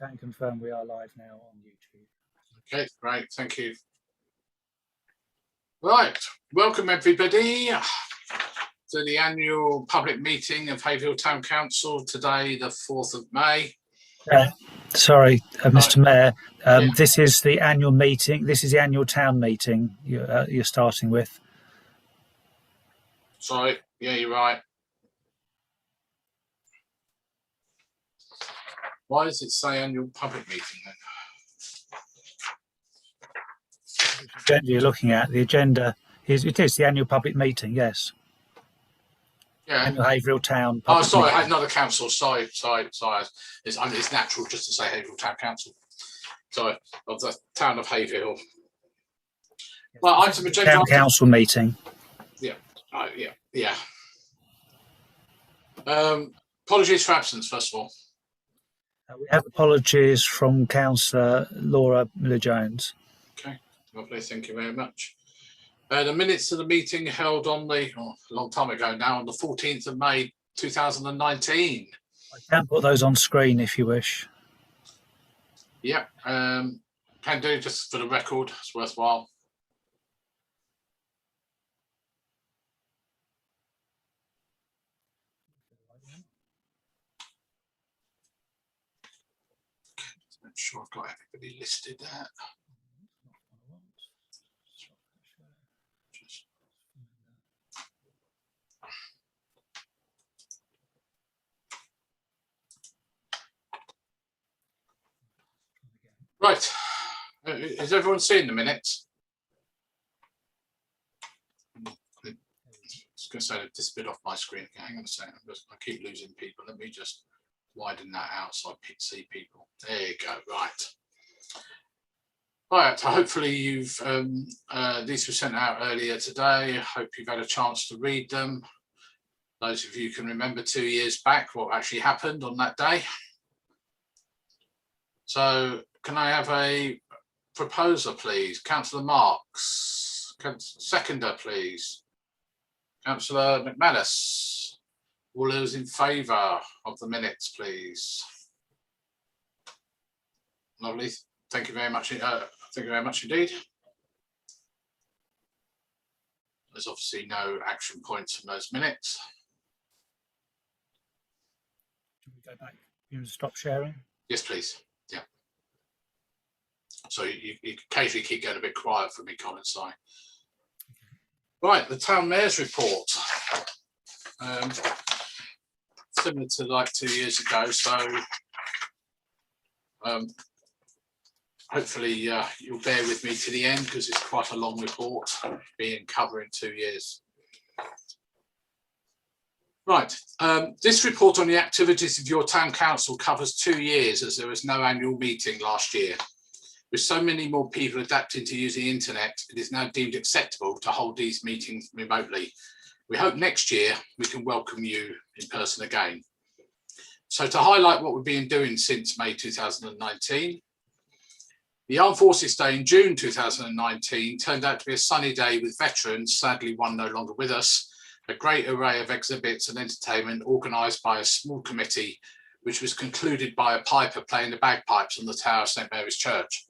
Can confirm we are live now on YouTube. Okay, great, thank you. Right, welcome everybody to the annual public meeting of Haverhill Town Council today, the 4th of May. Sorry, Mr. Mayor, Yeah. this is the annual meeting. This is the annual town meeting you're starting with. Sorry, yeah, you're right. Why does it say annual public meeting then? The agenda you're looking at, the agenda is the annual public meeting, yes. Yeah. Annual Haverhill Town. Oh, sorry, I had another council. Sorry. It's natural just to say Haverhill Town Council. Sorry, of the town of Haverhill. Well, item agenda. Town council meeting. Yeah. Yeah. Apologies for absence, first of all. We have apologies from Councillor Laura Miller-Jones. Okay, lovely. Thank you very much. The minutes of the meeting held on a long time ago now, on the 14th of May 2019. I can put those on screen if you wish. Yeah, can do, just for the record, it's worthwhile. Just make sure I've got everybody listed there. Right, has everyone seen the minutes? I was going to say they've disappeared off my screen. Okay, hang on a second. I keep losing people. Let me just widen that out so I see people. There you go. Right. Right. Hopefully you've these were sent out earlier today. I hope you've had a chance to read them. Those of you can remember 2 years back what actually happened on that day. So can I have a proposer, please? Councillor Marks. Seconder, please. Councillor McManus. All those in favour of the minutes, please. Lovely. Thank you very much. Thank you very much indeed. There's obviously no action points from those minutes. Can we go back? You stop sharing? Yes, please. Yeah. So you occasionally keep getting a bit quiet for me, Colin. Sorry. Right, the town mayor's report. Similar to like 2 years ago, so hopefully you'll bear with me to the end because it's quite a long report, being covering 2 years. Right, this report on the activities of your town council covers 2 years, as there was no annual meeting last year. With so many more people adapting to using the internet, it is now deemed acceptable to hold these meetings remotely. We hope next year we can welcome you in person again. So to highlight what we've been doing since May 2019, the Armed Forces Day in June 2019 turned out to be a sunny day with veterans, sadly one no longer with us, a great array of exhibits and entertainment organised by a small committee, which was concluded by a piper playing the bagpipes on the tower of St Mary's Church.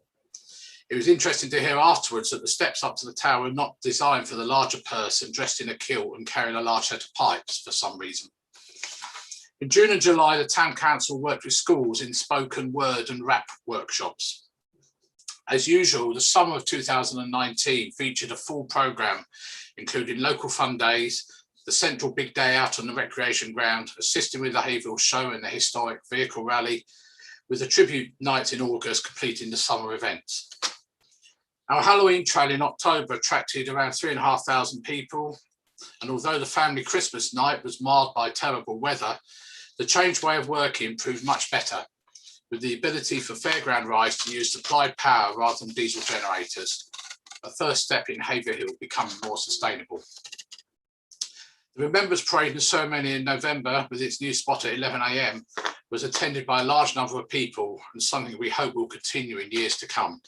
It was interesting to hear afterwards that the steps up to the tower were not designed for the larger person dressed in a kilt and carrying a large set of pipes for some reason. In June and July, the town council worked with schools in spoken word and rap workshops. As usual, the summer of 2019 featured a full programme, including local fun days, the central big day out on the recreation ground, assisting with the Haverhill show and the historic vehicle rally, with the tribute night in August completing the summer events. Our Halloween trail in October attracted around 3,500 people, and although the family Christmas night was marred by terrible weather, the changed way of working proved much better, with the ability for fairground rides to use supplied power rather than diesel generators, a first step in Haverhill becoming more sustainable. The Remembrance Parade and ceremony in November, with its new spot at 11 AM, was attended by a large number of people and something we hope will continue in years to come.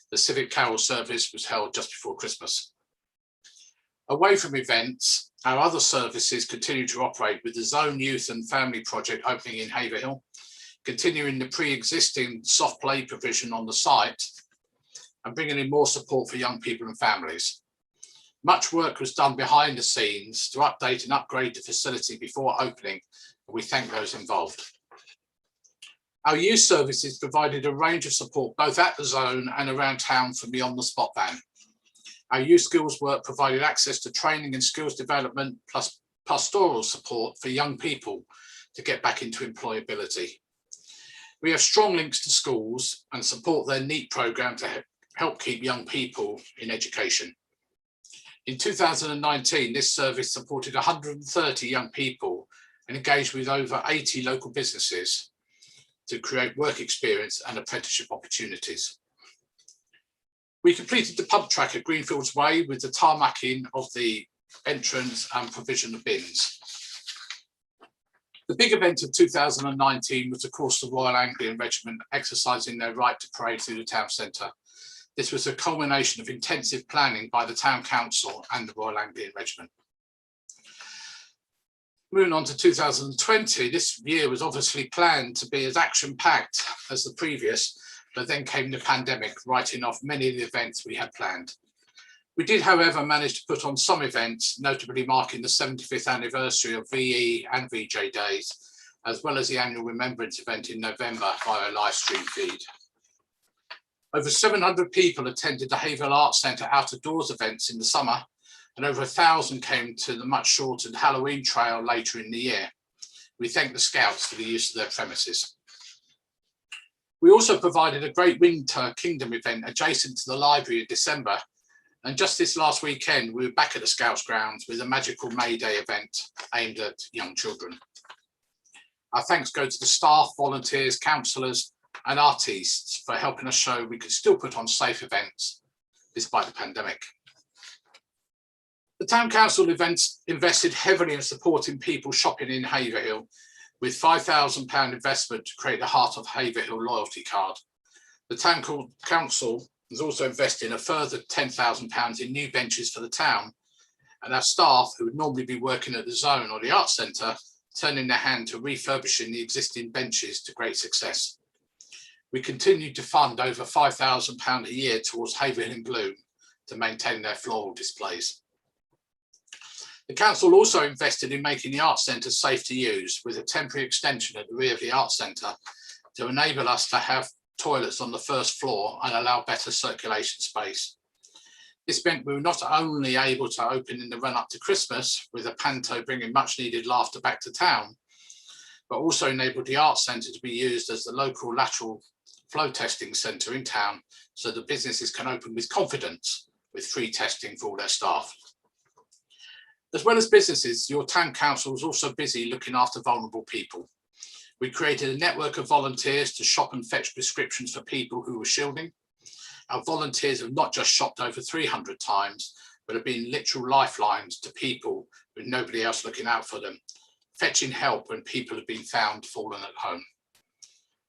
The Civic Carol service was held just before Christmas. Away from events, our other services continue to operate, with the Zone Youth and Family Project opening in Haverhill, continuing the pre-existing soft play provision on the site, and bringing in more support for young people and families. Much work was done behind the scenes to update and upgrade the facility before opening, and we thank those involved. Our youth services provided a range of support both at the zone and around town from the on-the-spot van. Our youth skills work provided access to training and skills development plus pastoral support for young people to get back into employability. We have strong links to schools and support their NEAT programme to help keep young people in education. In 2019, this service supported 130 young people and engaged with over 80 local businesses to create work experience and apprenticeship opportunities. We completed the pump track at Greenfields Way with the tarmacking of the entrance and provision of bins. The big event of 2019 was, of course, the Royal Anglian Regiment exercising their right to parade through the town centre. This was a culmination of intensive planning by the Town Council and the Royal Anglian Regiment. Moving on to 2020, this year was obviously planned to be as action-packed as the previous, but then came the pandemic, writing off many of the events we had planned. We did, however, manage to put on some events, notably marking the 75th anniversary of VE and VJ Days, as well as the annual Remembrance event in November via a live stream feed. Over 700 people attended the Haverhill Arts Centre Out of Doors events in the summer, and over 1,000 came to the much shortened Halloween trail later in the year. We thank the Scouts for the use of their premises. We also provided a great Winter Kingdom event adjacent to the library in December, and just this last weekend we were back at the Scouts grounds with a magical May Day event aimed at young children. Our thanks go to the staff, volunteers, counsellors and artists for helping us show we could still put on safe events despite the pandemic. The Town Council invested heavily in supporting people shopping in Haverhill with £5,000 investment to create the Heart of Haverhill loyalty card. The Town Council has also invested a further £10,000 in new benches for the town, and our staff, who would normally be working at the zone or the Arts Centre, turning their hand to refurbishing the existing benches to great success. We continue to fund over £5,000 a year towards Haverhill in Bloom to maintain their floral displays. The council also invested in making the Arts Centre safe to use with a temporary extension at the rear of the Arts Centre to enable us to have toilets on the first floor and allow better circulation space. This meant we were not only able to open in the run up to Christmas with a panto bringing much needed laughter back to town, but also enabled the Arts Centre to be used as the local lateral flow testing centre in town so the businesses can open with confidence with free testing for all their staff. As well as businesses, your town council was also busy looking after vulnerable people. We created a network of volunteers to shop and fetch prescriptions for people who were shielding. Our volunteers have not just shopped over 300 times, but have been literal lifelines to people with nobody else looking out for them, fetching help when people have been found fallen at home.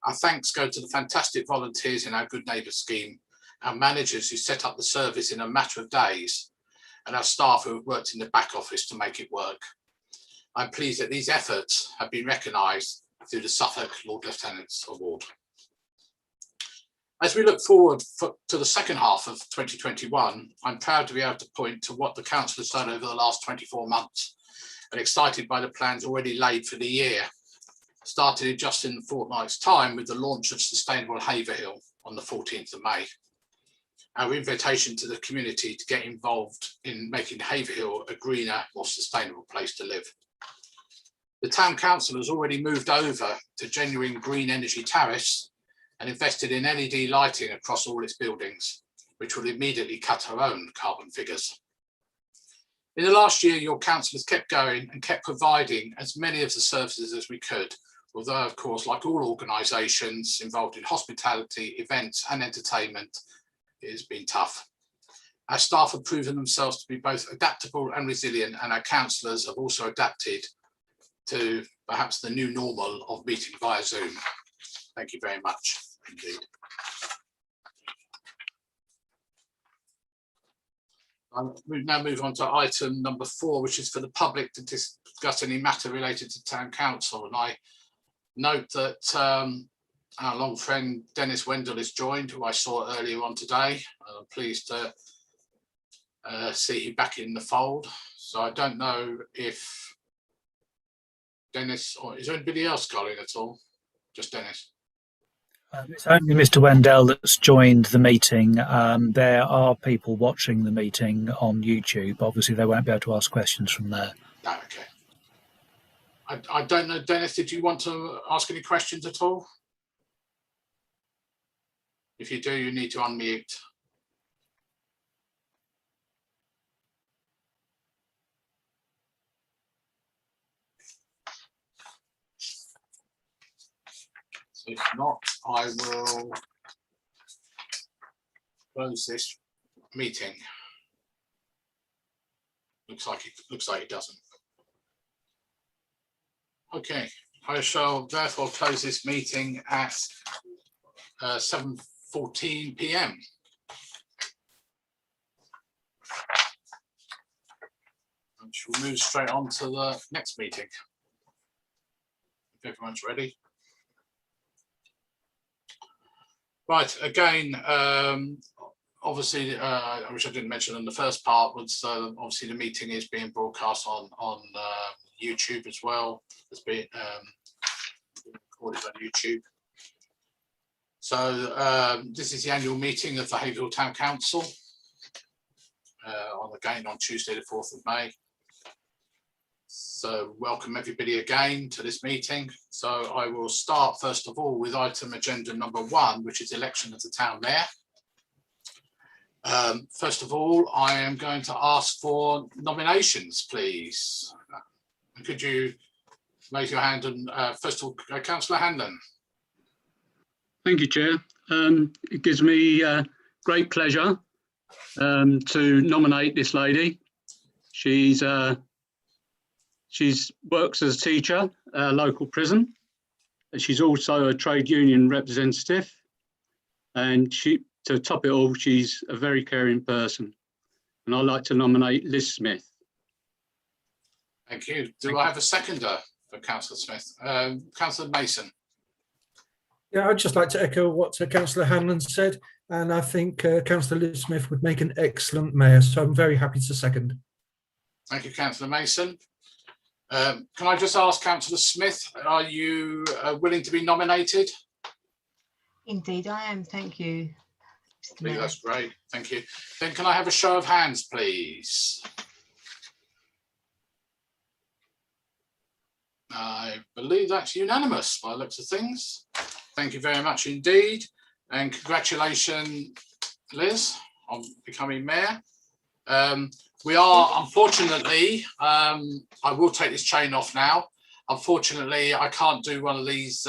Our thanks go to the fantastic volunteers in our Good Neighbour scheme, our managers who set up the service in a matter of days, and our staff who have worked in the back office to make it work. I'm pleased that these efforts have been recognised through the Suffolk Lord Lieutenant's Award. As we look forward to the second half of 2021, I'm proud to be able to point to what the council has done over the last 24 months and excited by the plans already laid for the year, started just in a fortnight's time with the launch of Sustainable Haverhill on the 14th of May. Our invitation to the community to get involved in making Haverhill a greener, more sustainable place to live. The Town Council has already moved over to genuine green energy tariffs and invested in LED lighting across all its buildings, which will immediately cut our own carbon figures. In the last year, your council has kept going and kept providing as many of the services as we could, although, of course, like all organisations involved in hospitality, events and entertainment, it has been tough. Our staff have proven themselves to be both adaptable and resilient, and our councillors have also adapted to perhaps the new normal of meeting via Zoom. Thank you very much indeed. We now move on to item number 4, which is for the public to discuss any matter related to Town Council. And I note that our long friend Dennis Wendell has joined, who I saw earlier on today. I'm pleased to see him back in the fold. So I don't know if Dennis, or is there anybody else, Colin, at all? Just Dennis? It's only Mr. Wendell that's joined the meeting. There are people watching the meeting on YouTube. Obviously, they won't be able to ask questions from there. No, okay. I don't know, Dennis, did you want to ask any questions at all? If you do, you need to unmute. So if not, I will close this meeting. Looks like it doesn't. Okay, I shall therefore close this meeting at 7:14 p.m. And she'll move straight on to the next meeting. If everyone's ready. Right, again, obviously, which I didn't mention in the first part, was obviously the meeting is being broadcast on YouTube as well. It's being recorded on YouTube. So this is the annual meeting of the Haverhill Town Council, on Tuesday the 4th of May. So welcome everybody again to this meeting. So I will start first of all with item agenda number 1, which is election of the town mayor. First of all, I am going to ask for nominations, please. Could you raise your hand and first of all, Councillor Hanlon. Thank you, Chair. It gives me great pleasure to nominate this lady. She's works as a teacher at a local prison. She's also a trade union representative, and to top it all, she's a very caring person. And I'd like to nominate Liz Smith. Thank you. Do I have a seconder for Councillor Smith? Councillor Mason. Yeah, I'd just like to echo what Councillor Hanlon said, and I think Councillor Liz Smith would make an excellent mayor, so I'm very happy to second. Thank you, Councillor Mason. Can I just ask Councillor Smith, are you willing to be nominated? Indeed I am, thank you. That's great, thank you. Then can I have a show of hands, please? I believe that's unanimous by the looks of things. Thank you very much indeed. And congratulations, Liz, on becoming mayor. We are, unfortunately, I will take this chain off now. Unfortunately, I can't do one of these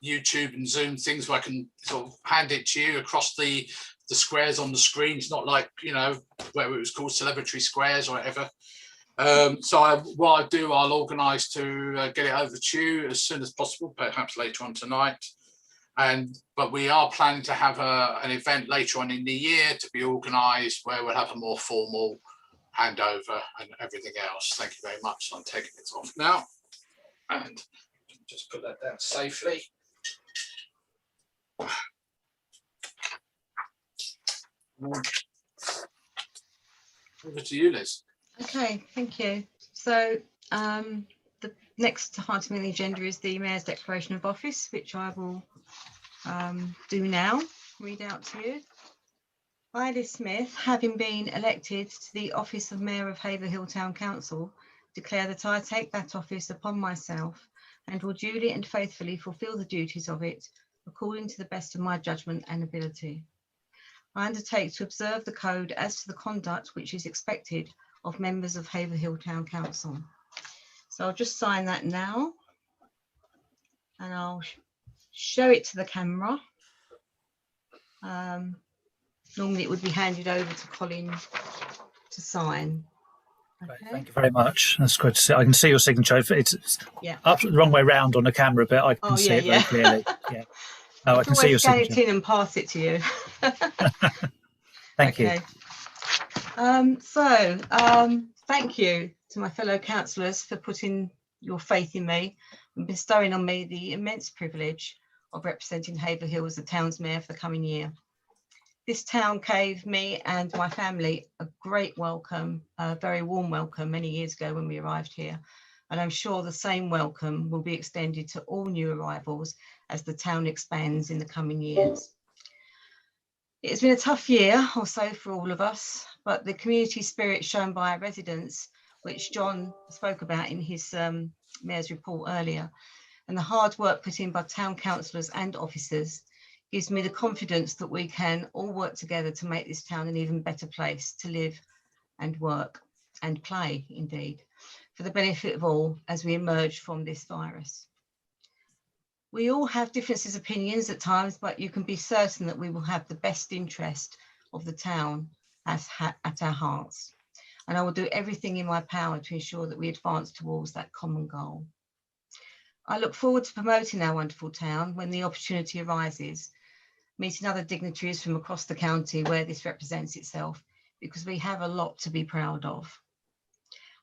YouTube and Zoom things where I can sort of hand it to you across the squares on the screen. It's not like, you know, where it was called Celebratory Squares or whatever. So what I do, I'll organise to get it over to you as soon as possible, perhaps later on tonight. But we are planning to have an event later on in the year to be organised where we'll have a more formal handover and everything else. Thank you very much. So I'm taking it off now and just put that down safely. Over to you, Liz. Okay, thank you. So the next item on the agenda is the Mayor's Declaration of Office, which I will do now, read out to you. I, Liz Smith, having been elected to the office of Mayor of Haverhill Town Council, declare that I take that office upon myself and will duly and faithfully fulfil the duties of it according to the best of my judgment and ability. I undertake to observe the code as to the conduct which is expected of members of Haverhill Town Council. So I'll just sign that now and I'll show it to the camera. Normally it would be handed over to Colin to sign. Right, Okay. thank you very much. That's great to see. I can see your signature. It's Yeah. up the wrong way round on the camera, but I can see it very clearly. Yeah. Oh, I can see your scan it signature. in and pass it to you. Thank you. Thank you to my fellow councillors for putting your faith in me. and bestowing on me the immense privilege of representing Haverhill as the town's mayor for the coming year. This town gave me and my family a great welcome, a very warm welcome many years ago when we arrived here. And I'm sure the same welcome will be extended to all new arrivals as the town expands in the coming years. It's been a tough year or so for all of us, but the community spirit shown by our residents, which John spoke about in his mayor's report earlier, and the hard work put in by town councillors and officers gives me the confidence that we can all work together to make this town an even better place to live and work and play, indeed, for the benefit of all as we emerge from this virus. We all have differences of opinions at times, but you can be certain that we will have the best interest of the town at our hearts. And I will do everything in my power to ensure that we advance towards that common goal. I look forward to promoting our wonderful town when the opportunity arises, meeting other dignitaries from across the county where this represents itself, because we have a lot to be proud of.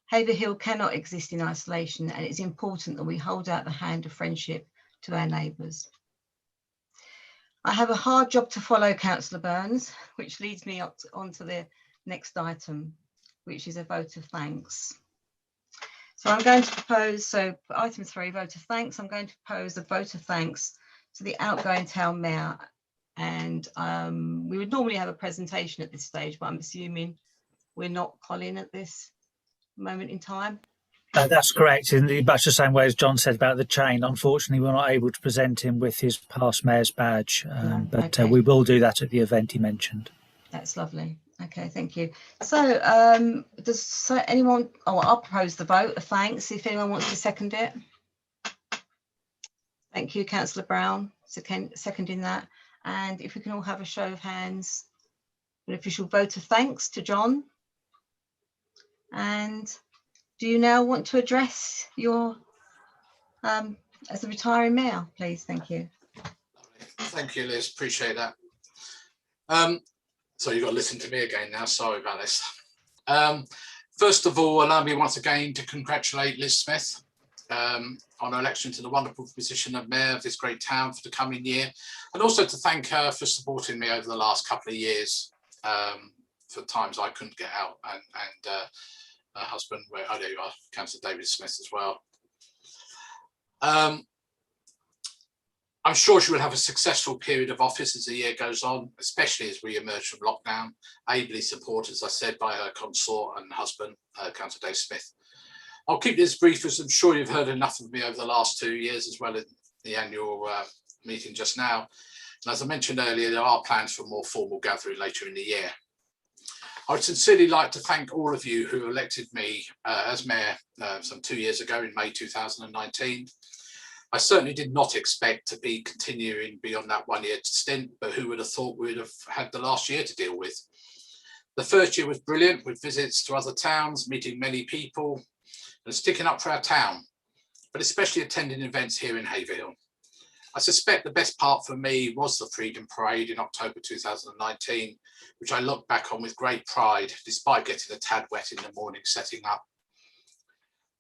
Haverhill cannot exist in isolation, and it's important that we hold out the hand of friendship to our neighbours. I have a hard job to follow, Councillor Burns, which leads me on to the next item, which is a vote of thanks. So I'm going to propose, so item 3, vote of thanks. I'm going to propose a vote of thanks to the outgoing town mayor. And we would normally have a presentation at this stage, but I'm assuming we're not, Colin, at this moment in time. That's correct. In much the same way as John said about the chain, unfortunately, we're not able to present him with his past mayor's badge, but okay. we will do that at the event he mentioned. That's lovely. Okay, thank you. So does anyone, I'll propose the vote of thanks if anyone wants to second it. Thank you, Councillor Brown, seconding that. And if we can all have a show of hands, an official vote of thanks to John. And do you now want to address your, as a retiring mayor, please? Thank you. Thank you, Liz. Appreciate that. So you've got to listen to me again now. Sorry about this. First of all, allow me once again to congratulate Liz Smith on her election to the wonderful position of mayor of this great town for the coming year, and also to thank her for supporting me over the last couple of years for times I couldn't get out, and her husband, where I know you are, Councillor David Smith as well. I'm sure she will have a successful period of office as the year goes on, especially as we emerge from lockdown, ably supported, as I said, by her consort and husband, Councillor Dave Smith. I'll keep this brief, as I'm sure you've heard enough of me over the last 2 years, as well as the annual meeting just now. And as I mentioned earlier, there are plans for a more formal gathering later in the year. I would sincerely like to thank all of you who elected me as mayor some 2 years ago in May 2019. I certainly did not expect to be continuing beyond that 1 year stint, but who would have thought we would have had the last year to deal with. The first year was brilliant, with visits to other towns, meeting many people and sticking up for our town, but especially attending events here in Haverhill. I suspect the best part for me was the Freedom Parade in October 2019, which I look back on with great pride, despite getting a tad wet in the morning setting up.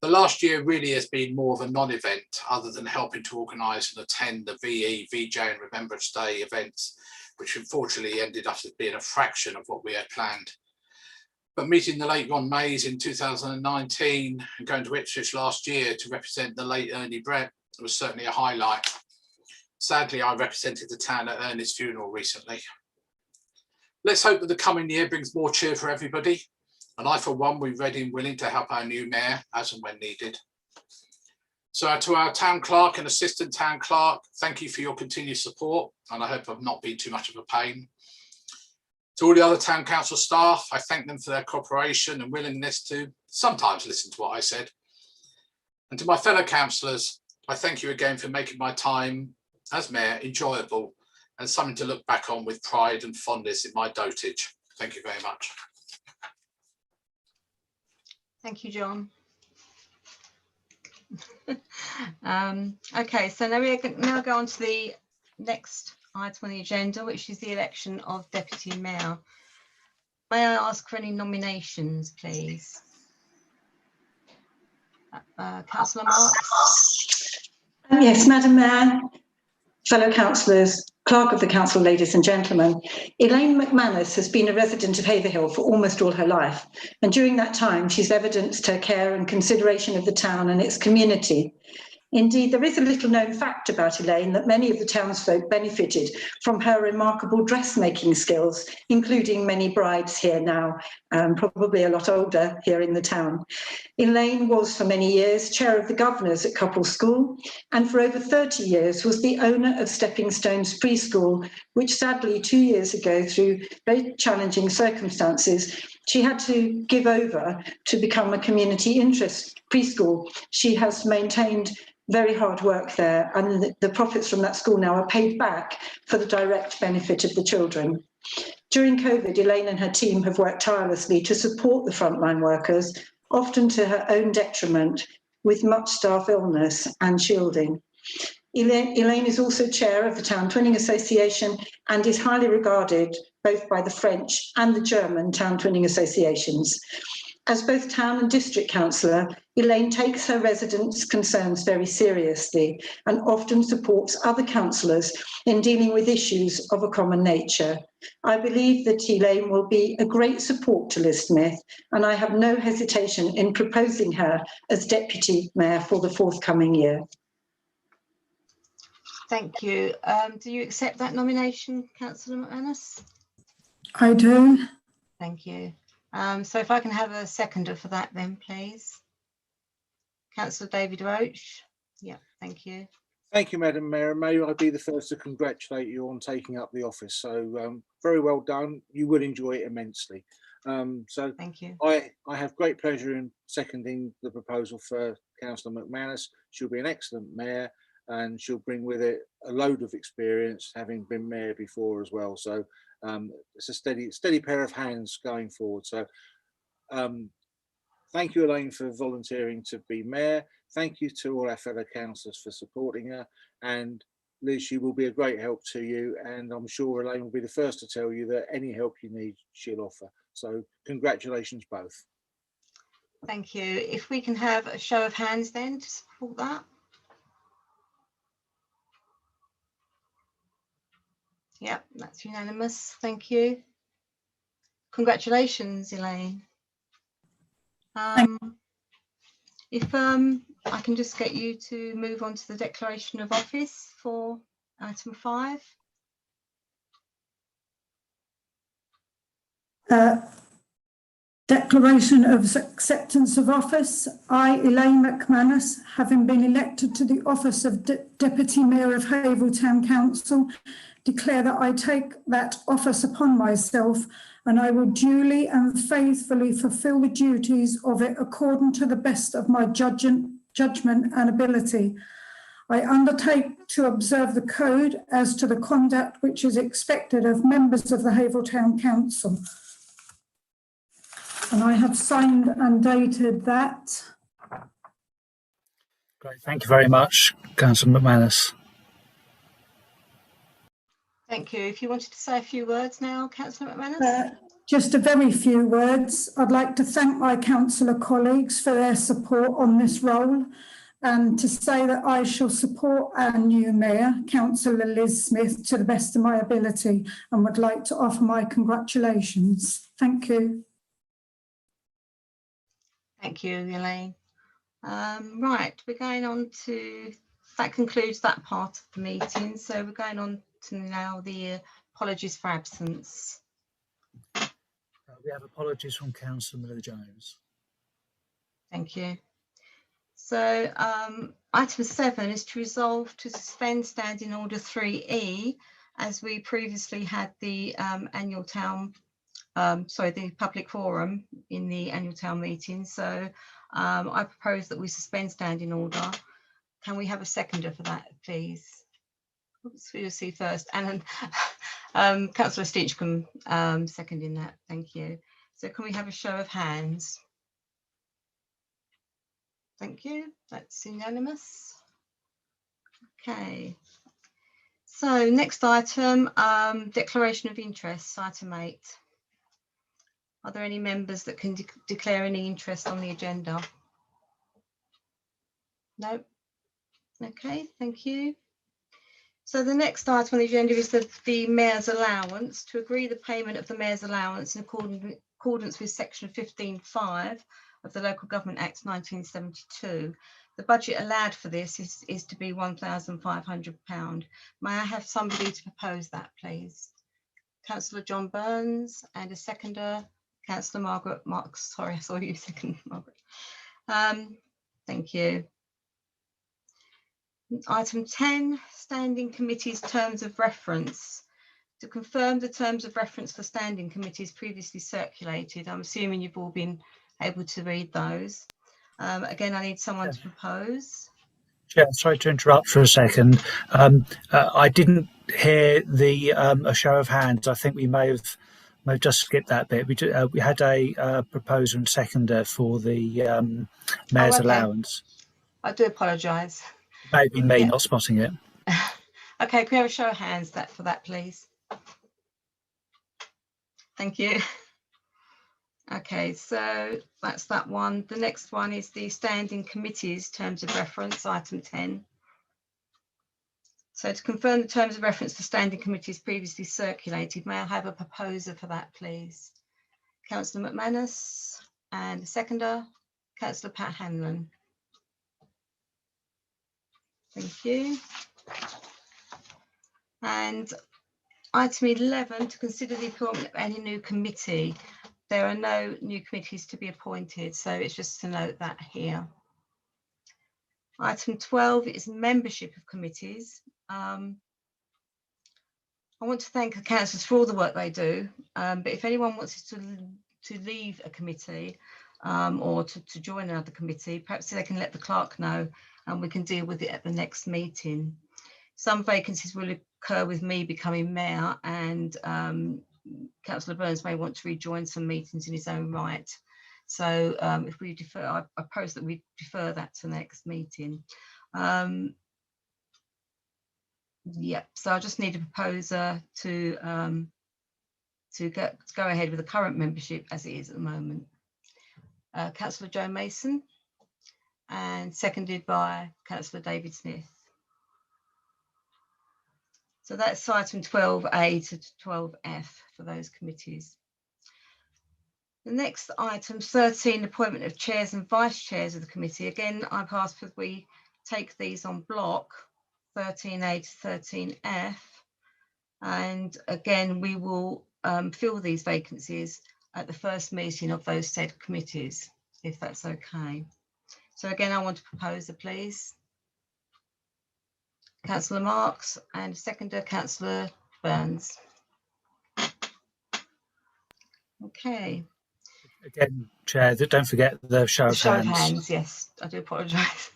The last year really has been more of a non-event, other than helping to organise and attend the VE, VJ and Remembrance Day events, which unfortunately ended up as being a fraction of what we had planned. But meeting the late Ron Mays in 2019 and going to Ipswich last year to represent the late Ernie Brett was certainly a highlight. Sadly, I represented the town at Ernie's funeral recently. Let's hope that the coming year brings more cheer for everybody. And I, for one, will be ready and willing to help our new mayor as and when needed. So to our town clerk and assistant town clerk, thank you for your continued support. And I hope I've not been too much of a pain. To all the other town council staff, I thank them for their cooperation and willingness to sometimes listen to what I said. And to my fellow councillors, I thank you again for making my time as mayor enjoyable and something to look back on with pride and fondness in my dotage. Thank you very much. Thank you, John. Okay, so now we now go on to the next item on the agenda, which is the election of deputy mayor. May I ask for any nominations, please? Councillor Marks. Yes, Madam Mayor, fellow councillors, clerk of the council, ladies and gentlemen, Elaine McManus has been a resident of Haverhill for almost all her life, and during that time she's evidenced her care and consideration of the town and its community. Indeed, there is a little known fact about Elaine that many of the townsfolk benefited from her remarkable dressmaking skills, including many brides here now, probably a lot older here in the town. Elaine was for many years chair of the governors at Couple School, and for over 30 years was the owner of Stepping Stones Preschool, which sadly 2 years ago, through very challenging circumstances, she had to give over to become a community interest preschool. She has maintained very hard work there, and the profits from that school now are paid back for the direct benefit of the children. During COVID, Elaine and her team have worked tirelessly to support the frontline workers, often to her own detriment, with much staff illness and shielding. Elaine is also chair of the Town Twinning Association and is highly regarded both by the French and the German Town Twinning Associations. As both town and district councillor, Elaine takes her residents' concerns very seriously and often supports other councillors in dealing with issues of a common nature. I believe that Elaine will be a great support to Liz Smith, and I have no hesitation in proposing her as Deputy Mayor for the forthcoming year. Thank you. Do you accept that nomination, Councillor McManus? I do. Thank you. So if I can have a seconder for that then, please. Councillor David Roach. Yeah, thank you. Thank you, Madam Mayor. May I be the first to congratulate you on taking up the office. So very well done. You will enjoy it immensely. So Thank you. I have great pleasure in seconding the proposal for Councillor McManus. She'll be an excellent mayor, and she'll bring with it a load of experience, having been mayor before as well. So it's a steady pair of hands going forward. So thank you, Elaine, for volunteering to be mayor. Thank you to all our fellow councillors for supporting her. And Liz, she will be a great help to you. And I'm sure Elaine will be the first to tell you that any help you need, she'll offer. So congratulations both. Thank you. If we can have a show of hands then to support that. Yep, that's unanimous. Thank you. Congratulations, Elaine. If I can just get you to move on to the declaration of office for item 5. Declaration of acceptance of office. I, Elaine McManus, having been elected to the office of Deputy Mayor of Haverhill Town Council, declare that I take that office upon myself, and I will duly and faithfully fulfil the duties of it according to the best of my judgment and ability. I undertake to observe the code as to the conduct which is expected of members of the Haverhill Town Council. And I have signed and dated that. Great, thank you very much, Councillor McManus. Thank you. If you wanted to say a few words now, Councillor McManus. Just a very few words. I'd like to thank my councillor colleagues for their support on this role, and to say that I shall support our new mayor, Councillor Liz Smith, to the best of my ability, and would like to offer my congratulations. Thank you. Thank you, Elaine. Right, we're going on to, that concludes that part of the meeting. So we're going on to now the apologies for absence. We have apologies from Councillor Miller-Jones. Thank you. So item 7 is to resolve to suspend Standing Order 3E, as we previously had the annual town, the public forum in the annual town meeting. So I propose that we suspend Standing Order. Can we have a seconder for that, please? Oops, we'll see first. And Councillor Stitch can second in that. Thank you. So can we have a show of hands? Thank you. That's unanimous. Okay. So next item, declaration of interest, item 8. Are there any members that can declare any interest on the agenda? No. Okay, thank you. So the next item on the agenda is the Mayor's allowance. To agree the payment of the Mayor's allowance in accordance with section 15(5) of the Local Government Act 1972. The budget allowed for this is to be £1,500. May I have somebody to propose that, please? Councillor John Burns, and a seconder, Councillor Margaret Marks. Sorry, I saw you second, Margaret. Thank you. Item 10, standing committees terms of reference. To confirm the terms of reference for standing committees previously circulated. I'm assuming you've all been able to read those. Again, I need someone to propose. Chair, sorry to interrupt for a second. I didn't hear the a show of hands. I think we may have just skipped that bit. We had a proposer and seconder for the Mayor's allowance. I do apologise. Maybe me not spotting it. Okay, can we have a show of hands for that, please? Thank you. Okay, so that's that one. The next one is the standing committees terms of reference, item 10. So to confirm the terms of reference for standing committees previously circulated, may I have a proposer for that, please? Councillor McManus, and a seconder, Councillor Pat Hanlon. Thank you. And item 11, to consider the appointment of any new committee. There are no new committees to be appointed, so it's just to note that here. Item 12 is membership of committees. I want to thank the councillors for all the work they do, but if anyone wants to leave a committee or to join another committee, perhaps they can let the clerk know and we can deal with it at the next meeting. Some vacancies will occur with me becoming mayor, and Councillor Burns may want to rejoin some meetings in his own right. So if we defer, I propose that we defer that to the next meeting. Yeah, so I just need a proposer to go ahead with the current membership as it is at the moment. Councillor Joe Mason, and seconded by Councillor David Smith. So that's item 12A to 12F for those committees. The next item, 13, appointment of chairs and vice chairs of the committee. Again, I've asked if we take these on block, 13A to 13F. And again, we will fill these vacancies at the first meeting of those said committees, if that's okay. So again, I want to propose please. Councillor Marks, and seconder, Councillor Burns. Okay. Again, Chair, don't forget the show of hands. Show of hands, yes, I do apologise.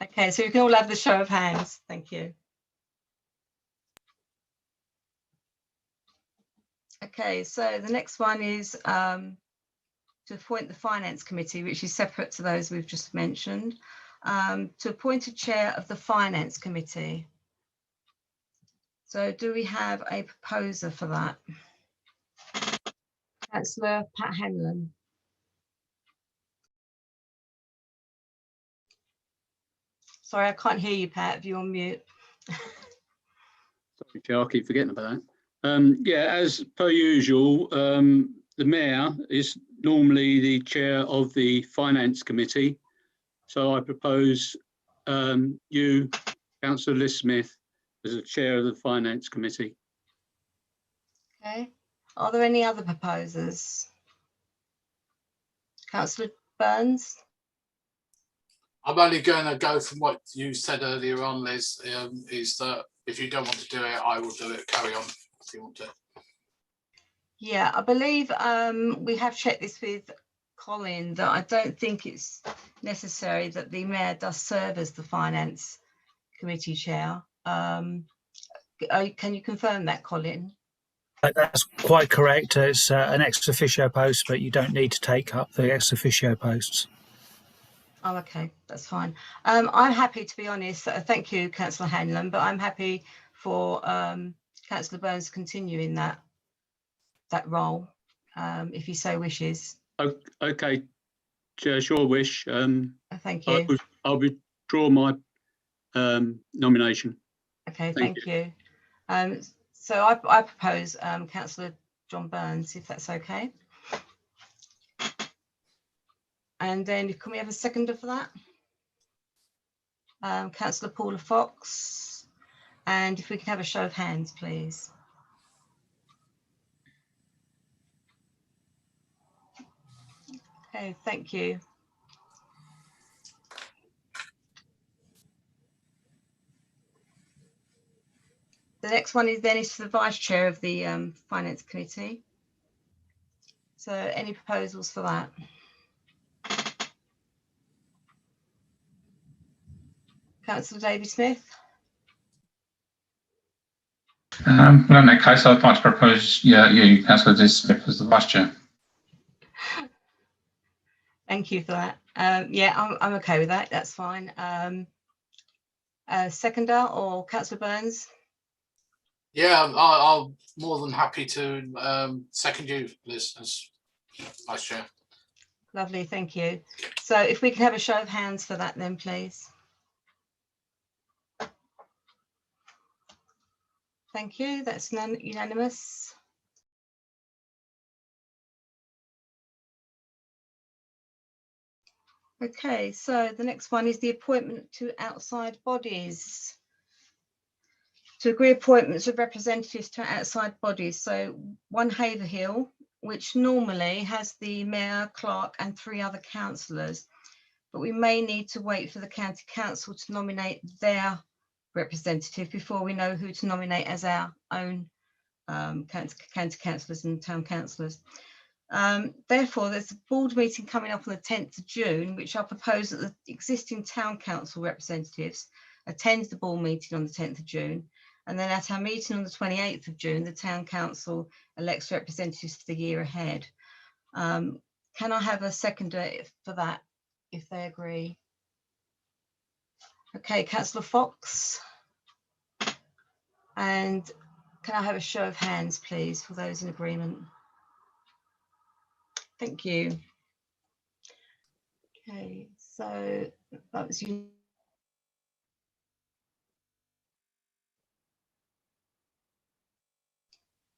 Okay, so you can all have the show of hands. Thank you. Okay, so the next one is to appoint the Finance Committee, which is separate to those we've just mentioned. To appoint a chair of the Finance Committee. So do we have a proposer for that? Councillor Pat Hanlon. Sorry, I can't hear you, Pat, if you're on mute. Sorry, Chair, I keep forgetting about that. Yeah, as per usual, the Mayor is normally the chair of the Finance Committee. So I propose you, Councillor Liz Smith, as the chair of the Finance Committee. Okay. Are there any other proposers? Councillor Burns? I'm only going to go from what you said earlier on, Liz, is that if you don't want to do it, I will do it. Carry on if you want to. Yeah, I believe we have checked this with Colin, that I don't think it's necessary that the Mayor does serve as the Finance Committee chair. Can you confirm that, Colin? That's quite correct. It's an ex officio post, but you don't need to take up the ex officio posts. Oh, okay, that's fine. I'm happy, to be honest. Thank you, Councillor Hanlon, but I'm happy for Councillor Burns to continue in that role, if he so wishes. Okay, Chair, sure wish. Thank you. I'll withdraw my nomination. Okay, Thank thank you. So I propose Councillor John Burns, if that's okay. And then can we have a seconder for that? Councillor Paula Fox. And if we could have a show of hands, please. Okay, thank you. The next one is for the Vice Chair of the Finance Committee. So any proposals for that? Councillor David Smith. Well, in that case, I'd like to propose you, Councillor David Smith, as the Vice Chair. Thank you for that. Yeah, I'm okay with that. That's fine. Seconder or Councillor Burns? Yeah, I'm more than happy to second you, Liz, as Vice Chair. Lovely, thank you. So if we can have a show of hands for that then, please. Thank you, that's unanimous. Okay, so the next one is the appointment to outside bodies. To agree appointments of representatives to outside bodies. So one Haverhill, which normally has the mayor, clerk and 3 other councillors, but we may need to wait for the county council to nominate their representative before we know who to nominate as our own county councillors and town councillors. Therefore, there's a board meeting coming up on the 10th of June, which I propose that the existing town council representatives attend the board meeting on the 10th of June. And then at our meeting on the 28th of June, the town council elects representatives for the year ahead. Can I have a seconder for that, if they agree? Okay, Councillor Fox. And can I have a show of hands, please, for those in agreement? Thank you. Okay, so that was you.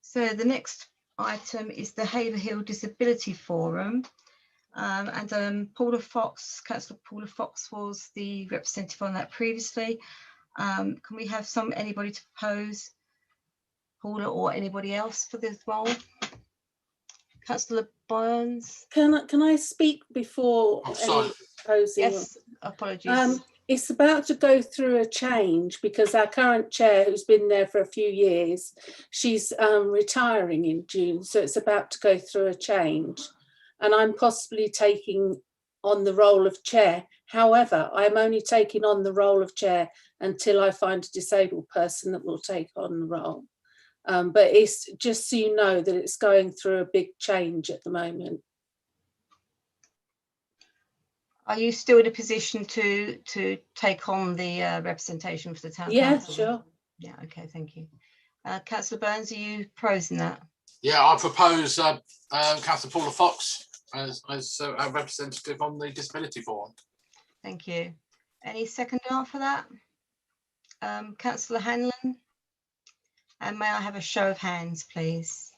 So the next item is the Haverhill Disability Forum. Paula Fox, Councillor Paula Fox was the representative on that previously. Can we have anybody to propose, Paula or anybody else for this role? Councillor Burns. Can I speak before sorry. proposing? Yes, apologies. It's about to go through a change because our current chair, who's been there for a few years, she's retiring in June, so it's about to go through a change. And I'm possibly taking on the role of chair. However, I'm only taking on the role of chair until I find a disabled person that will take on the role. But it's just so you know that it's going through a big change at the moment. Are you still in a position to take on the representation for the town council? Yeah, sure. Yeah, okay, thank you. Councillor Burns, are you proposing that? Yeah, I propose Councillor Paula Fox as a representative on the Disability Forum. Thank you. Any seconder for that? Councillor Hanlon? And may I have a show of hands, please?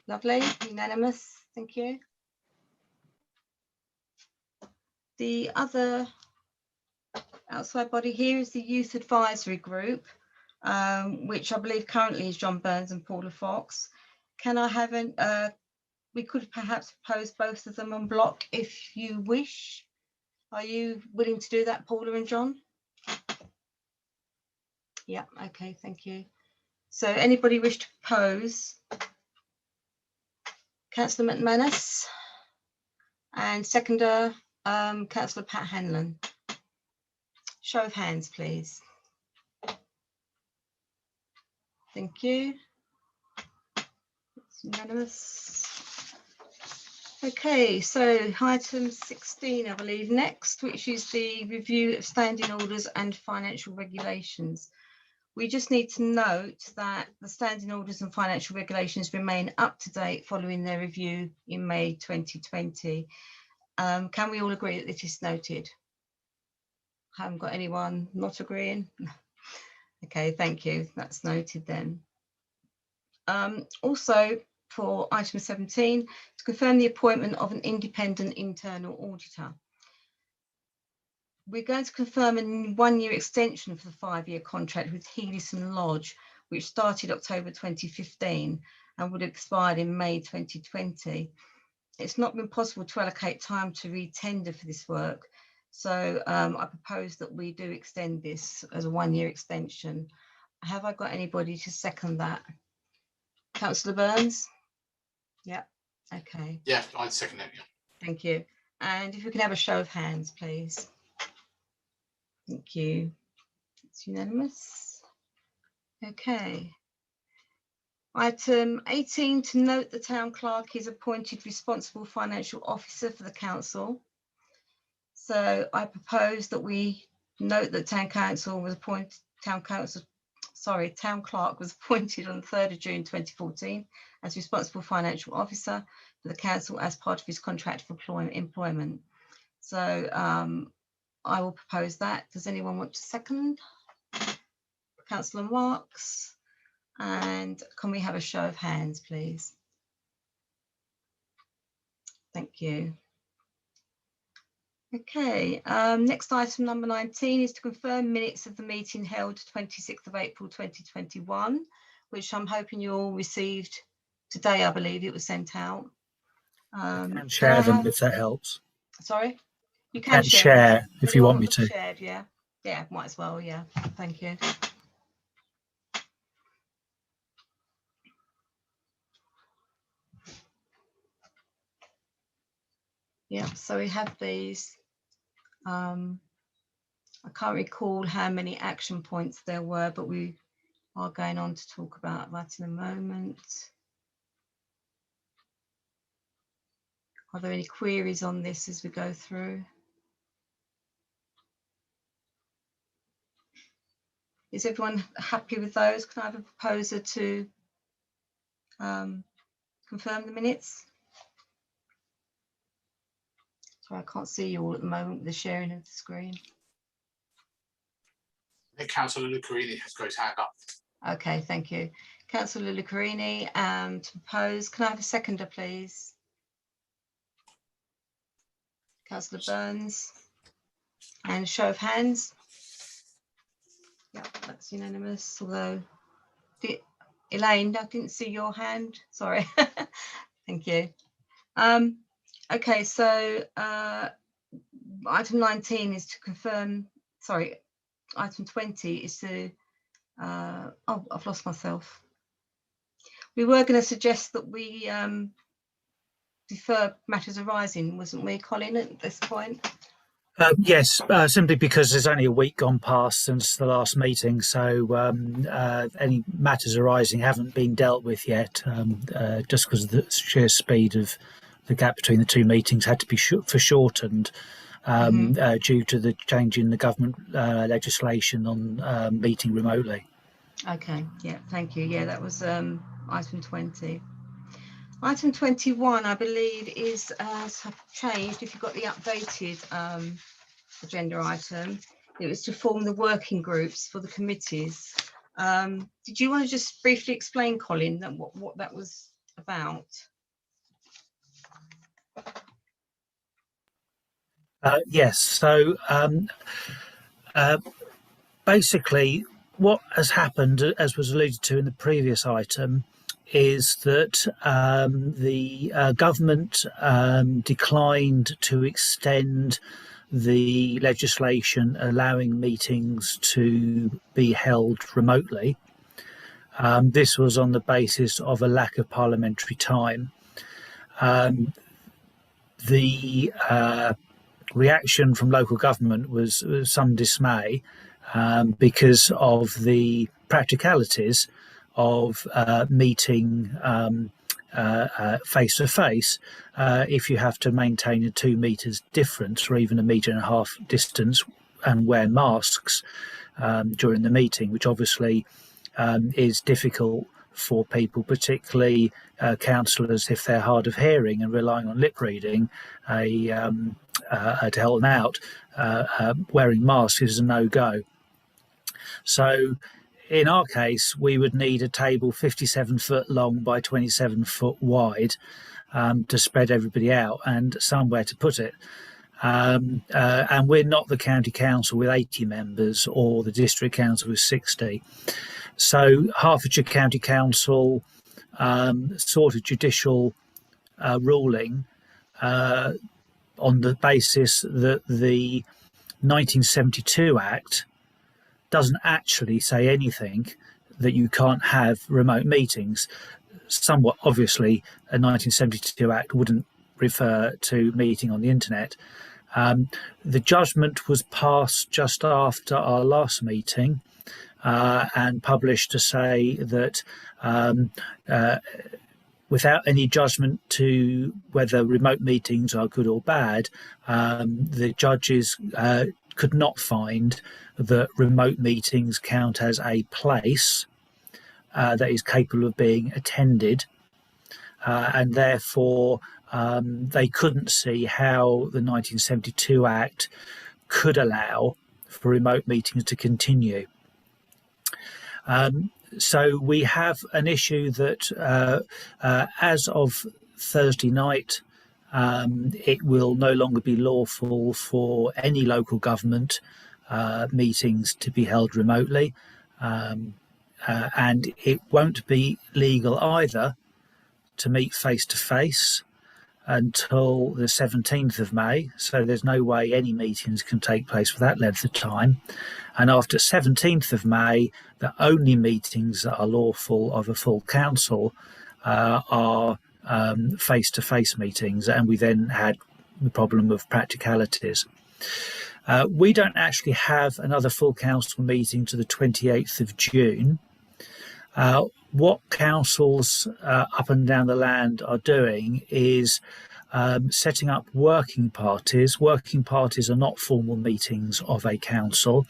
Lovely, unanimous, thank you. The other outside body here is the Youth Advisory Group, which I believe currently is John Burns and Paula Fox. Can I have we could perhaps propose both of them en bloc if you wish. Are you willing to do that, Paula and John? Yeah, okay, thank you. So anybody wish to propose? Councillor McManus and seconder, Councillor Pat Hanlon. Show of hands, please. Thank you. It's unanimous. Okay, so item 16, I believe, next, which is the review of standing orders and financial regulations. We just need to note that the standing orders and financial regulations remain up to date following their review in May 2020. Can we all agree that this is noted? Haven't got anyone not agreeing. Okay, thank you. That's noted then. Also, for item 17, to confirm the appointment of an independent internal auditor. We're going to confirm a 1-year extension for the 5-year contract with Healyson Lodge, which started October 2015 and would have expired in May 2020. It's not been possible to allocate time to re-tender for this work, so I propose that we do extend this as a 1-year extension. Have I got anybody to second that? Councillor Burns? Yeah, okay. Yeah, I'd second it. Yeah. Thank you. And if we can have a show of hands, please. Thank you. It's unanimous. Okay. Item 18, to note the town clerk is appointed responsible financial officer for the council. So I propose that we note that town clerk was appointed on the 3rd of June 2014 as responsible financial officer for the council as part of his contract for employment. So I will propose that. Does anyone want to second? Councillor Marks. And can we have a show of hands, please? Thank you. Okay, next item, number 19, is to confirm minutes of the meeting held 26th of April 2021, which I'm hoping you all received today. I believe it was sent out. And share them if that helps. Sorry? You can share if you want me to. Shared, yeah. Yeah, might as well, yeah. Thank you. Yeah, so we have these. I can't recall how many action points there were, but we are going on to talk about that in a moment. Are there any queries on this as we go through? Is everyone happy with those? Can I have a proposer to confirm the minutes? Sorry, I can't see you all at the moment with the sharing of the screen. I think Councillor Lucarini has got his hand up. Okay, thank you. Councillor Lucarini, to propose. Can I have a seconder, please? Councillor Burns. And show of hands. Yeah, that's unanimous. Although, Elaine, I didn't see your hand. Sorry. Thank you. Okay, so item 19 is to confirm. Sorry, item 20 is to. Oh, I've lost myself. We were going to suggest that we defer matters arising, wasn't we, Colin, at this point? Yes, simply because there's only a week gone past since the last meeting, so any matters arising haven't been dealt with yet, just because of the sheer speed of the gap between the two meetings had to be foreshortened due to the change in the government legislation on meeting remotely. Okay, yeah, thank you. Yeah, that was item 20. Item 21, I believe, is changed. If you've got the updated agenda item, it was to form the working groups for the committees. Did you want to just briefly explain, Colin, that what that was about? Yes, so basically what has happened, as was alluded to in the previous item, is that the government declined to extend the legislation allowing meetings to be held remotely. This was on the basis of a lack of parliamentary time. The reaction from local government was some dismay because of the practicalities of meeting face to face if you have to maintain a 2 meters difference or even 1.5 meters distance and wear masks during the meeting, which obviously is difficult for people, particularly councillors, if they're hard of hearing and relying on lip reading. A to help them out, wearing masks is a no-go. So in our case, we would need a table 57 foot long by 27 foot wide to spread everybody out and somewhere to put it. And we're not the county council with 80 members or the district council with 60. So Hertfordshire County Council sought a judicial ruling on the basis that the 1972 Act doesn't actually say anything that you can't have remote meetings. Somewhat obviously, a 1972 Act wouldn't refer to meeting on the internet. The judgment was passed just after our last meeting and published to say that without any judgment to whether remote meetings are good or bad, the judges could not find that remote meetings count as a place that is capable of being attended, and therefore they couldn't see how the 1972 Act could allow for remote meetings to continue. So we have an issue that as of Thursday night, it will no longer be lawful for any local government meetings to be held remotely, and it won't be legal either to meet face-to-face until the 17th of May. So there's no way any meetings can take place for that length of time. And after 17th of May, the only meetings that are lawful of a full council are face-to-face meetings, and we then had the problem of practicalities. We don't actually have another full council meeting to the 28th of June. What councils up and down the land are doing is setting up working parties. Working parties are not formal meetings of a council,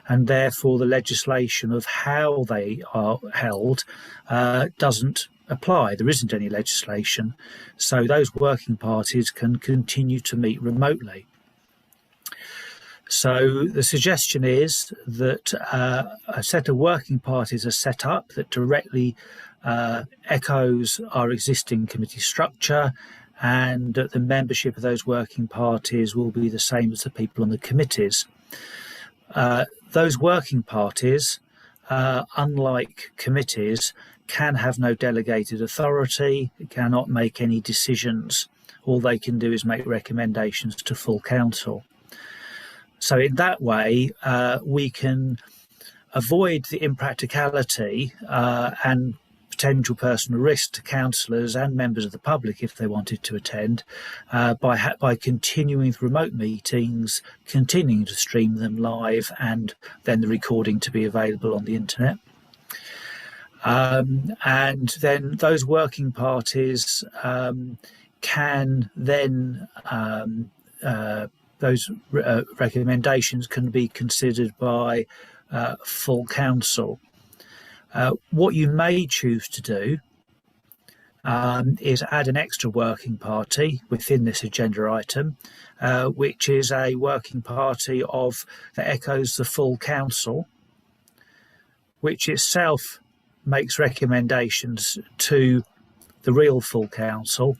and therefore the legislation of how they are held doesn't apply. There isn't any legislation, so those working parties can continue to meet remotely. So the suggestion is that a set of working parties are set up that directly echoes our existing committee structure, and that the membership of those working parties will be the same as the people on the committees. Those working parties, unlike committees, can have no delegated authority, cannot make any decisions. All they can do is make recommendations to full council. So in that way, we can avoid the impracticality and potential personal risk to councillors and members of the public if they wanted to attend by continuing with remote meetings, continuing to stream them live, and then the recording to be available on the internet. And then those working parties can then those recommendations can be considered by full council. What you may choose to do is add an extra working party within this agenda item, which is a working party that echoes the full council, which itself makes recommendations to the real full council,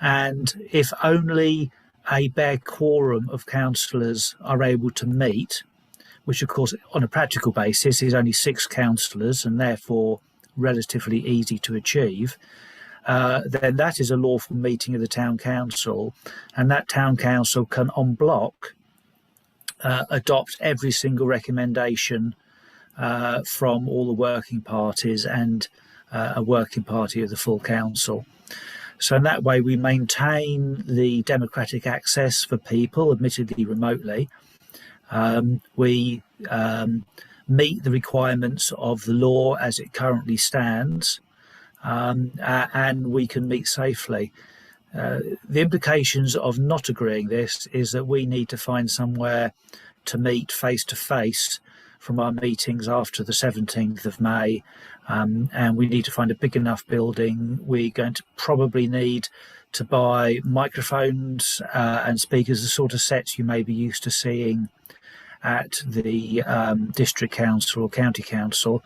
and if only a bare quorum of councillors are able to meet, which of course on a practical basis is only 6 councillors and therefore relatively easy to achieve, then that is a lawful meeting of the town council, and that town council can en bloc adopt every single recommendation from all the working parties and a working party of the full council. So in that way we maintain the democratic access for people, admittedly remotely. We meet the requirements of the law as it currently stands, and we can meet safely. The implications of not agreeing this is that we need to find somewhere to meet face to face from our meetings after the 17th of May, and we need to find a big enough building. We're going to probably need to buy microphones and speakers, the sort of sets you may be used to seeing at the district council or county council,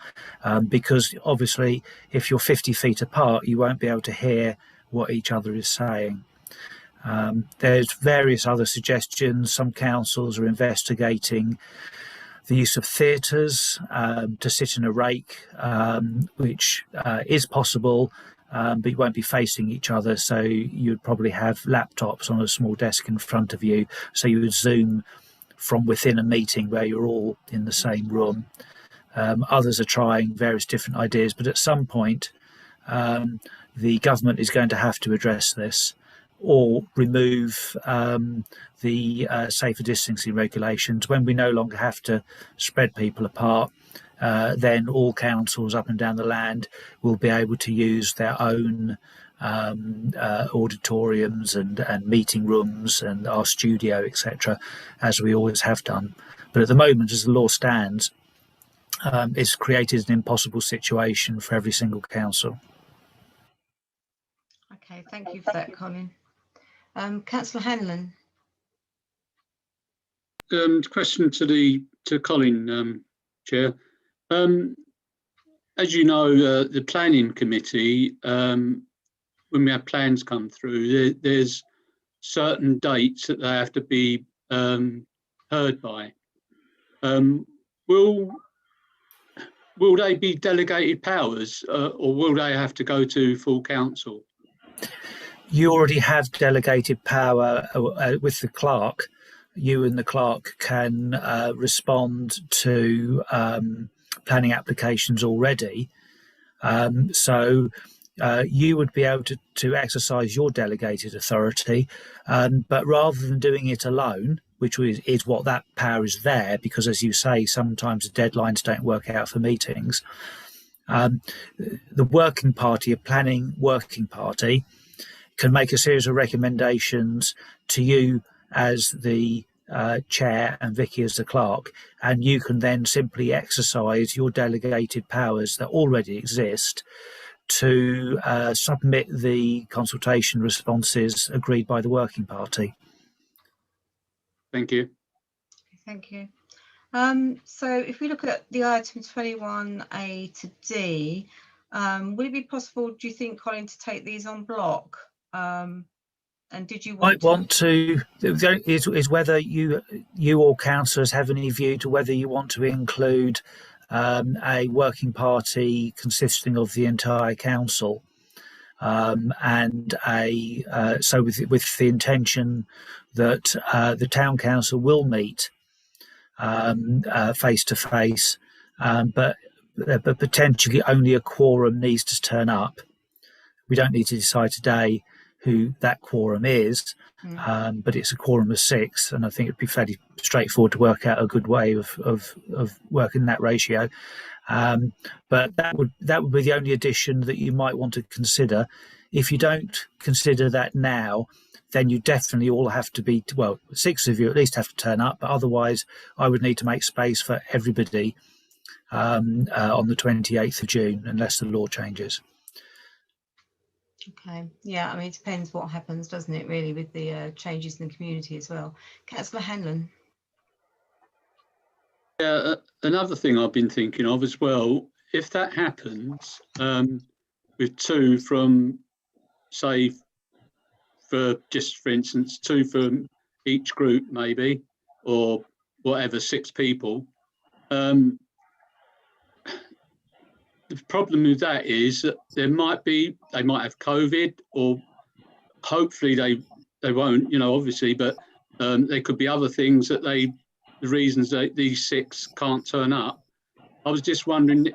because obviously if you're 50 feet apart, you won't be able to hear what each other is saying. There's various other suggestions. Some councils are investigating the use of theatres to sit in a rake, which is possible, but you won't be facing each other, so you'd probably have laptops on a small desk in front of you, so you would Zoom from within a meeting where you're all in the same room. Others are trying various different ideas, but at some point the government is going to have to address this or remove the safer distancing regulations. When we no longer have to spread people apart, then all councils up and down the land will be able to use their own auditoriums and meeting rooms and our studio, etc., as we always have done. But at the moment, as the law stands, it's created an impossible situation for every single council. Okay, thank you for that, Colin. Councillor Hanlon. Question to Colin, Chair. As you know, the planning committee, when we have plans come through, there's certain dates that they have to be heard by. Will they be delegated powers, or will they have to go to full council? You already have delegated power with the clerk. You and the clerk can respond to planning applications already. So you would be able to exercise your delegated authority, but rather than doing it alone, which is what that power is there, because as you say, sometimes the deadlines don't work out for meetings. The working party, a planning working party, can make a series of recommendations to you as the chair and Vicky as the clerk, and you can then simply exercise your delegated powers that already exist to submit the consultation responses agreed by the working party. Thank you. Thank you. So if we look at the items 21A to D, would it be possible, do you think, Colin, to take these on block? And did you want to is whether you or councillors have any view to whether you want to include a working party consisting of the entire council, and so with the intention that the town council will meet face to face, but potentially only a quorum needs to turn up. We don't need to decide today who that quorum is, but it's a quorum of 6, and I think it'd be fairly straightforward to work out a good way of working that ratio. But that would be the only addition that you might want to consider. If you don't consider that now, then you definitely all have to be, well, 6 of you at least have to turn up, but otherwise I would need to make space for everybody on the 28th of June, unless the law changes. Okay, yeah, I mean, it depends what happens, doesn't it, really, with the changes in the community as well. Councillor Hanlon. Yeah, another thing I've been thinking of as well, if that happens with 2 from, say, for instance, 2 from each group maybe, or whatever, 6 people, the problem with that is that they might have COVID, or hopefully they won't, you know, obviously, but there could be other things that the reasons that these 6 can't turn up. I was just wondering,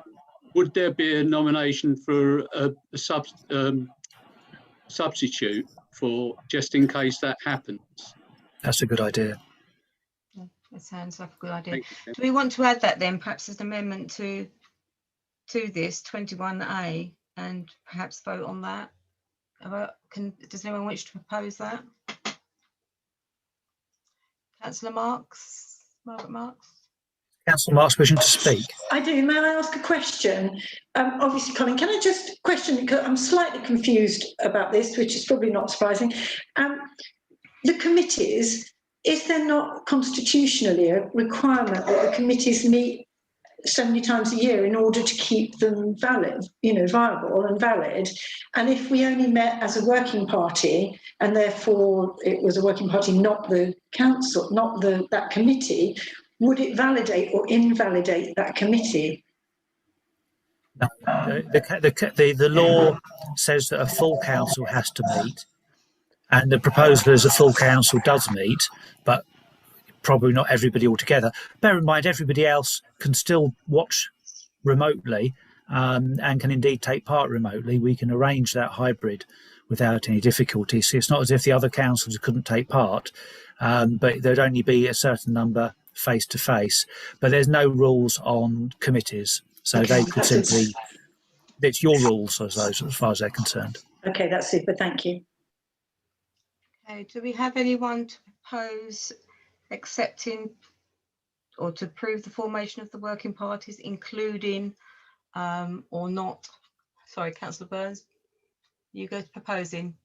would there be a nomination for a substitute for, just in case that happens? That's a good idea. Yeah, that sounds like a good idea. Do we want to add that then, perhaps as an amendment to this 21A, and perhaps vote on that? Does anyone wish to propose that? Councillor Marks, Margaret Marks. Councillor Marks wishing to speak. I do. May I ask a question? Obviously, Colin, can I just question, because I'm slightly confused about this, which is probably not surprising. The committees, is there not constitutionally a requirement that the committees meet so many times a year in order to keep them valid, viable and valid? And if we only met as a working party, and therefore it was a working party, not the council, not that committee, would it validate or invalidate that committee? No. The law says that a full council has to meet, and the proposal is a full council does meet, but probably not everybody altogether. Bear in mind, everybody else can still watch remotely and can indeed take part remotely. We can arrange that hybrid without any difficulty. So it's not as if the other councils couldn't take part, but there'd only be a certain number face to face. But there's no rules on committees, so Okay, they could simply. It's your rules as far as they're concerned. Okay, that's super. Thank you. Okay, do we have anyone to propose accepting or to approve the formation of the working parties, including or not? Sorry, Councillor Burns, you go proposing.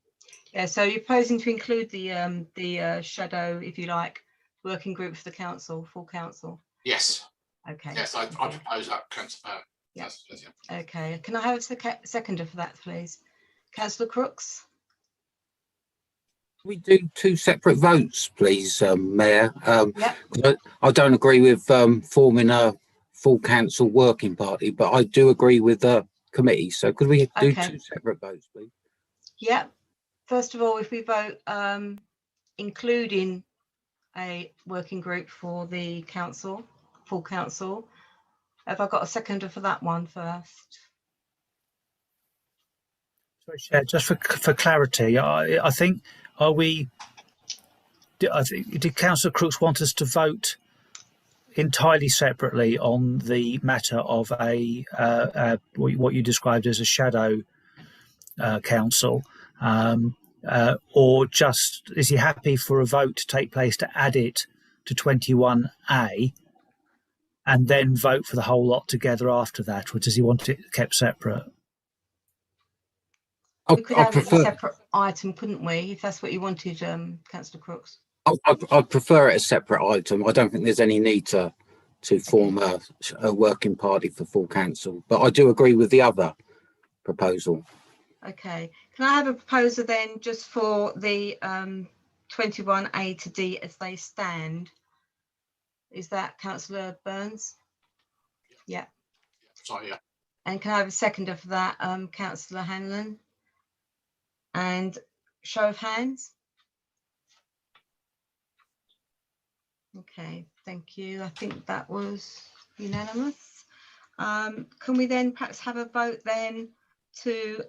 Yeah, so you're proposing to include the shadow, if you like, working group for the council, full council. Yes. Okay. Yes, I propose that, Councillor. Yes. Okay. Can I have a seconder for that, please? Councillor Crooks. We do two separate votes, please, Mayor. Yep. I don't agree with forming a full council working party, but I do agree with the committee. So could we do two separate votes, please? Yeah. First of all, if we vote including a working group for the council, full council, have I got a seconder for that one first? Sorry, Chair, just for clarity, I think, did Councillor Crooks want us to vote entirely separately on the matter of what you described as a shadow council, or just is he happy for a vote to take place to add it to 21A and then vote for the whole lot together after that, or does he want it kept separate? We could have it as a separate item, couldn't we, if that's what you wanted, Councillor Crooks? I'd prefer it a separate item. I don't think there's any need to form a working party for full council, but I do agree with the other proposal. Okay, can I have a proposal then just for the 21A to D as they stand? Is that Councillor Burns? Yeah. Sorry, yeah. And can I have a seconder for that, Councillor Hanlon? And show of hands. Okay, thank you. I think that was unanimous. Can we then perhaps have a vote then to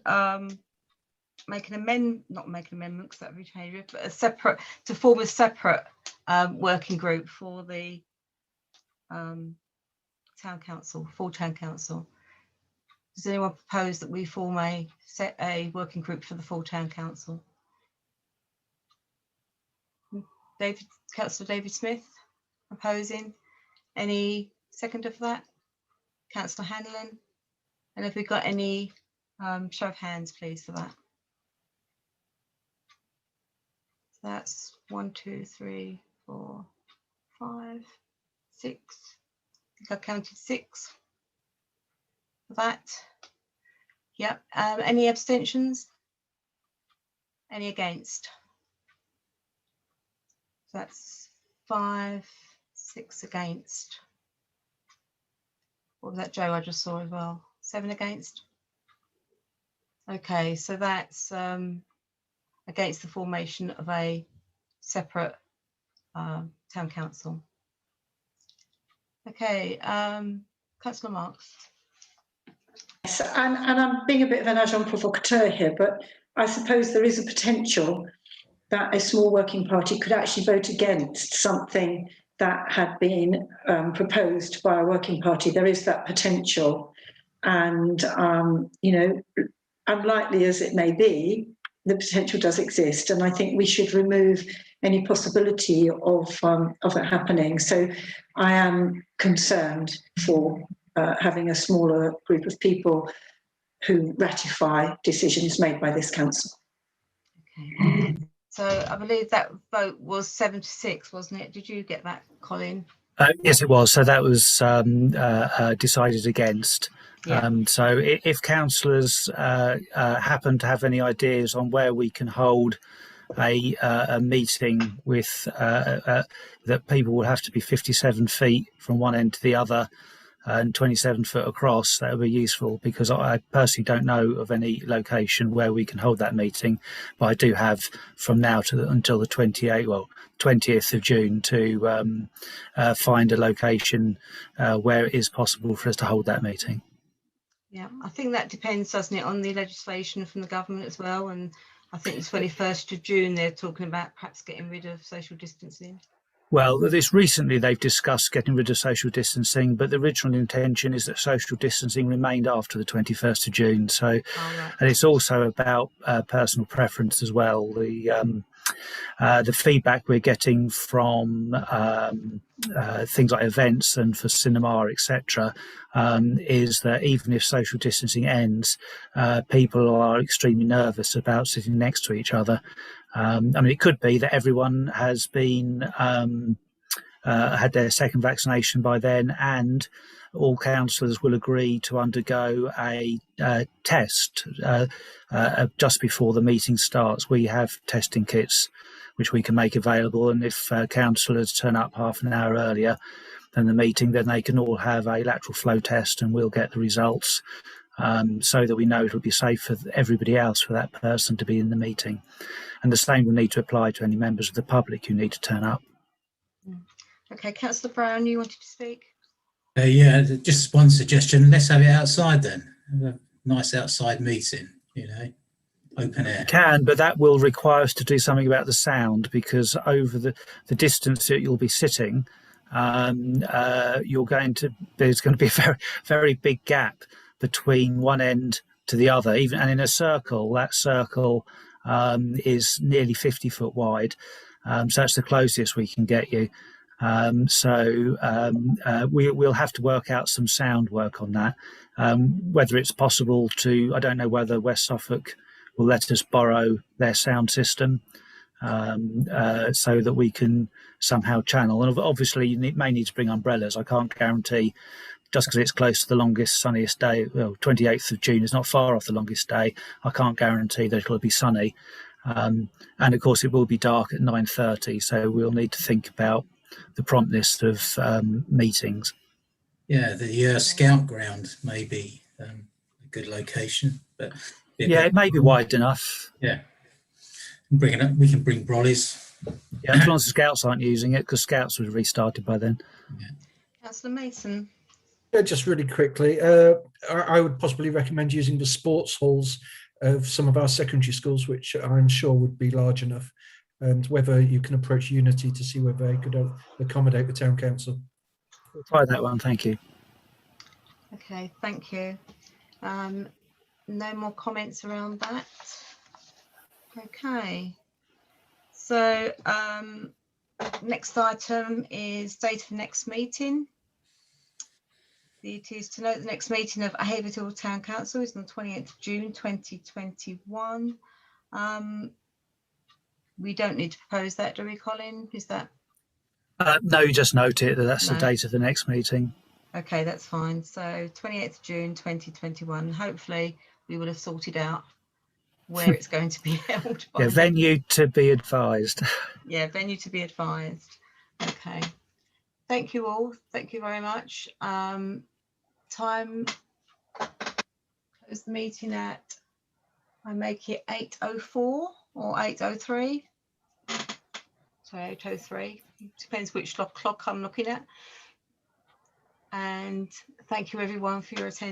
make an amendment, not make an amendment because that would be changed, but to form a separate working group for the town council, full town council? Does anyone propose that we form a working group for the full town council? Councillor David Smith proposing. Any seconder for that? Councillor Hanlon. And have we got any show of hands, please, for that? So that's 1, 2, 3, 4, 5, 6. I think I counted 6. That. Yep. Any abstentions? Any against? So that's 5, 6 against. What was that, Joe? I just saw as well. 7 against. Okay, so that's against the formation of a separate town council. Okay, Councillor Marks. Yes, and I'm being a bit of an agent provocateur here, but I suppose there is a potential that a small working party could actually vote against something that had been proposed by a working party. There is that potential, and you know, unlikely as it may be, the potential does exist, and I think we should remove any possibility of it happening. So I am concerned for having a smaller group of people who ratify decisions made by this council. Okay. So I believe that vote was 7-6, wasn't it? Did you get that, Colin? Yes, it was. So that was decided against. Yeah. So if councillors happen to have any ideas on where we can hold a meeting with that people will have to be 57 feet from one end to the other and 27 foot across, that would be useful, because I personally don't know of any location where we can hold that meeting, but I do have from now to until the 20th of June to find a location where it is possible for us to hold that meeting. Yeah, I think that depends, doesn't it, on the legislation from the government as well. And I think the 21st of June, they're talking about perhaps getting rid of social distancing. Well, this recently they've discussed getting rid of social distancing, but the original intention is that social distancing remained after the 21st of June. So, right. And it's also about personal preference as well. The feedback we're getting from things like events and for cinema, etc., is that even if social distancing ends, people are extremely nervous about sitting next to each other. I mean, it could be that everyone has been had their second vaccination by then, and all councillors will agree to undergo a test just before the meeting starts. We have testing kits which we can make available, and if councillors turn up half an hour earlier than the meeting, then they can all have a lateral flow test and we'll get the results, so that we know it'll be safe for everybody else, for that person to be in the meeting. And the same will need to apply to any members of the public who need to turn up. Okay, Councillor Brown, you wanted to speak? Yeah, just one suggestion. Let's have it outside then. Have a nice outside meeting, you know, open air. You can, but that will require us to do something about the sound, because over the distance that you'll be sitting, there's going to be a very, very big gap between one end to the other. Even and in a circle, that circle is nearly 50 foot wide. So that's the closest we can get you. We'll have to work out some sound work on that. Whether it's possible to, I don't know whether West Suffolk will let us borrow their sound system, so that we can somehow channel. And obviously you may need to bring umbrellas. I can't guarantee, just because it's close to the longest, sunniest day, well, 28th of June is not far off the longest day. I can't guarantee that it'll be sunny. And of course it will be dark at 9:30, so we'll need to think about the promptness of meetings. Yeah, the scout ground may be a good location, but yeah, it may be wide enough. Yeah, bring it up. We can bring brollies. Yeah, as long as the scouts aren't using it, because scouts would have restarted by then. Yeah. Councillor Mason. Yeah, just really quickly, I would possibly recommend using the sports halls of some of our secondary schools, which I'm sure would be large enough, and whether you can approach Unity to see whether they could accommodate the town council. We'll try that one, thank you. Okay, thank you. No more comments around that. Okay, so next item is date of next meeting. It is to note the next meeting of Haverhill Town Council is on the 28th of June 2021. We don't need to propose that, do we, Colin? Is that? No, you just note it, that's the date of the next meeting. Okay, that's fine. So 28th of June 2021. Hopefully we will have sorted out where it's going to be held. Yeah, venue to be advised. Yeah, venue to be advised. Okay. Thank you all. Thank you very much. Time, close the meeting at, I make it 8:04 or 8:03. Sorry, 8:03. Depends which clock I'm looking at. And thank you everyone for your attention.